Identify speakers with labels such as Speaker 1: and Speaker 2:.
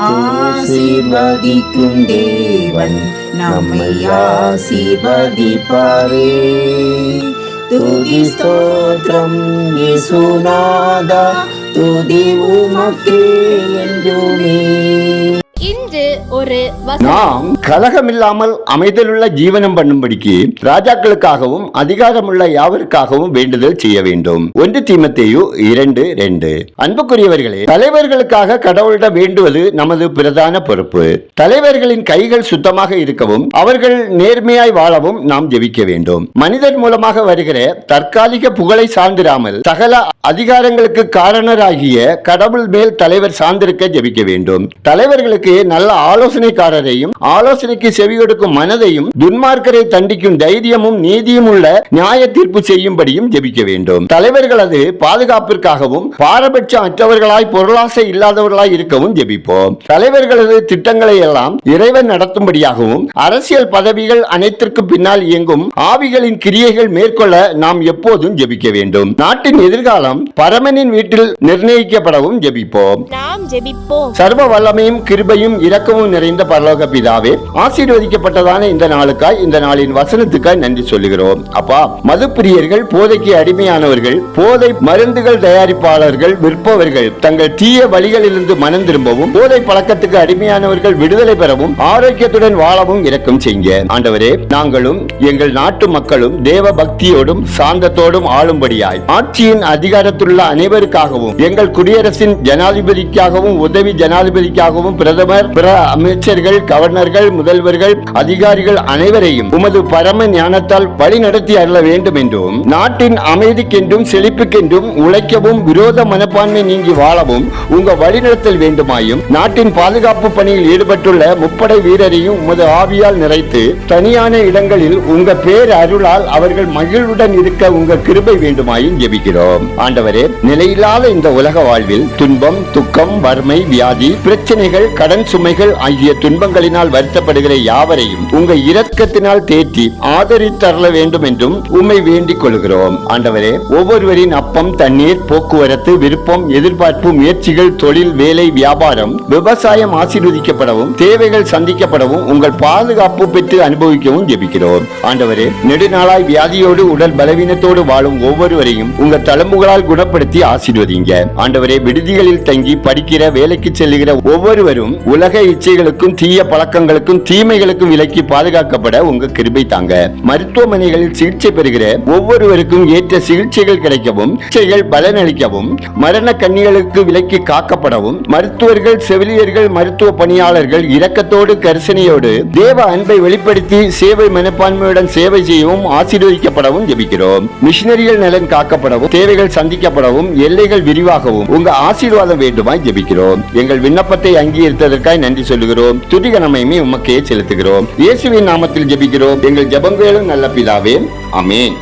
Speaker 1: ஆசீர்வதிக்கும் தேவன் நம்மை ஆசீர்வதிப்பாரே. துதி ஸ்தோத்திரம் இயேசுநாதா, துதி உமக்கே என்றுமே. நாம் கலகமில்லாமல் அமைதலுள்ள ஜீவனம் பண்ணும்படிக்கு ராஜாக்களுக்காகவும் அதிகாரமுள்ள யாவருக்காகவும் வேண்டுதல் செய்ய வேண்டும். 1 தீமோத்தேயு 2:2. அன்புக்குரியவர்களே, தலைவர்களுக்காக கடவுளிடம் வேண்டுவது நமது பிரதான பொறுப்பு. தலைவர்களின் கைகள் சுத்தமாக இருக்கவும் அவர்கள் நேர்மையாய் வாழவும் நாம் ஜெபிக்க வேண்டும். மனிதர் மூலமாக வருகிற தற்காலிக புகழை சார்ந்திராமல் சகல அதிகாரங்களுக்கு காரணராகிய கடவுள் மேல் தலைவர் சார்ந்திருக்க ஜெபிக்க வேண்டும். தலைவர்களுக்கு நல்ல ஆலோசனைக்காரரையும் ஆலோசனைக்கு செவி கொடுக்கும் மனதையும் துன்மார்க்கரை தண்டிக்கும் தைரியமும் நீதியும் உள்ள நியாய தீர்ப்பு செய்யும்படியும் ஜெபிக்க வேண்டும். தலைவர்களது பாதுகாப்பிற்காகவும் பாரபட்சம் அற்றவர்களாய் பொருளாசை இல்லாதவர்களாய் இருக்கவும் ஜெபிப்போம். தலைவர்களது திட்டங்களை எல்லாம் இறைவன் நடத்தும்படியாகவும் அரசியல் பதவிகள் அனைத்திற்கு பின்னால் இயங்கும் ஆவிகளின் கிரியைகள் மேற்கொள்ள நாம் எப்போதும் ஜெபிக்க வேண்டும். நாட்டின் எதிர்காலம் பரமனின் வீட்டில் நிர்ணயிக்கப்படவும் ஜெபிப்போம். சர்வ வல்லமையும் கிருபையும் இரக்கமும் நிறைந்த பரலோக பிதாவே, ஆசீர்வதிக்கப்பட்டதான இந்த நாளுக்காய், இந்த நாளின் வசனத்துக்காய் நன்றி சொல்லுகிறோம். அப்பா, மதுப்பிரியர்கள், போதைக்கு அடிமையானவர்கள், போதை மருந்துகள் தயாரிப்பாளர்கள், விற்பவர்கள் தங்கள் தீய வழிகளிலிருந்து மனம் திரும்பவும், போதை பழக்கத்துக்கு அடிமையானவர்கள் விடுதலை பெறவும், ஆரோக்கியத்துடன் வாழவும் இரக்கம் செய்யுங்க. ஆண்டவரே, நாங்களும் எங்கள் நாட்டு மக்களும் தேவ பக்தியோடும் சாந்தத்தோடும் ஆளும்படியாய் ஆட்சியின் அதிகாரத்துள்ள அனைவருக்காகவும், எங்கள் குடியரசின் ஜனாதிபதிக்காகவும் உதவி ஜனாதிபதிக்காகவும் பிரதமர், பிற அமைச்சர்கள், கவர்னர்கள், முதல்வர்கள், அதிகாரிகள் அனைவரையும் உமது பரம ஞானத்தால் வழி நடத்தி அருள வேண்டும் என்றும், நாட்டின் அமைதிக்கென்றும் செழிப்புக்கென்றும் உழைக்கவும் விரோத மனப்பான்மை நீங்கி வாழவும் உங்க வழிநடத்தல் வேண்டுமாயும், நாட்டின் பாதுகாப்பு பணியில் ஈடுபட்டுள்ள முப்படை வீரரையும் உமது ஆவியால் நிறைத்து தனியான இடங்களில் உங்க பேர் அருளால் அவர்கள் மகிழ்வுடன் இருக்க உங்க கிருபை வேண்டுமாயும் ஜெபிக்கிறோம். ஆண்டவரே, நிலையில்லாத இந்த உலக வாழ்வில் துன்பம், துக்கம், வறுமை, வியாதி, பிரச்சனைகள், கடன் சுமைகள் ஆகிய துன்பங்களினால் வருத்தப்படுகிற யாவரையும் உங்க இரக்கத்தினால் தேற்றி ஆதரித்தரல வேண்டும் என்றும் உம்மை வேண்டிக் கொள்கிறோம். ஆண்டவரே, ஒவ்வொருவரின் அப்பம், தண்ணீர், போக்குவரத்து, விருப்பம், எதிர்பார்ப்பு, முயற்சிகள், தொழில், வேலை, வியாபாரம், விவசாயம் ஆசீர்வதிக்கப்படவும் தேவைகள் சந்திக்கப்படவும் உங்கள் பாதுகாப்பு பெற்று அனுபவிக்கவும் ஜெபிக்கிறோம். ஆண்டவரே, நெடுநாளாய் வியாதியோடு உடல் பலவீனத்தோடு வாழும் ஒவ்வொருவரையும் உங்க தழும்புகளால் குணப்படுத்தி ஆசீர்வதிங்க. ஆண்டவரே, விடுதிகளில் தங்கி படிக்கிற, வேலைக்கு செல்லுகிற ஒவ்வொருவரும் உலக இச்சைகளுக்கும் தீய பழக்கங்களுக்கும் தீமைகளுக்கும் விலக்கி பாதுகாக்கப்பட உங்க கிருபை தாங்க. மருத்துவமனைகளில் சிகிச்சை பெறுகிற ஒவ்வொருவருக்கும் ஏற்ற சிகிச்சைகள் கிடைக்கவும், சிகிச்சைகள் பலனளிக்கவும், மரண கண்ணிகளுக்கு விலக்கி காக்கப்படவும், மருத்துவர்கள், செவிலியர்கள், மருத்துவ பணியாளர்கள் இரக்கத்தோடு கரிசனையோடு தேவ அன்பை வெளிப்படுத்தி சேவை மனப்பான்மையுடன் சேவை செய்யவும் ஆசீர்வதிக்கப்படவும் ஜெபிக்கிறோம். மிஷினரிகள் நலன் காக்கப்படவும், தேவைகள் சந்திக்கப்படவும், எல்லைகள் விரிவாகவும் உங்க ஆசீர்வாதம் வேண்டுமாய் ஜெபிக்கிறோம். எங்கள் விண்ணப்பத்தை அங்கீகரித்ததற்காய் நன்றி சொல்லுகிறோம். துதி கனமையுமே உமக்கே செலுத்துகிறோம். இயேசுவின் நாமத்தில் ஜெபிக்கிறோம் எங்கள் ஜெபங்களும் நல்ல பிதாவே, ஆமென்.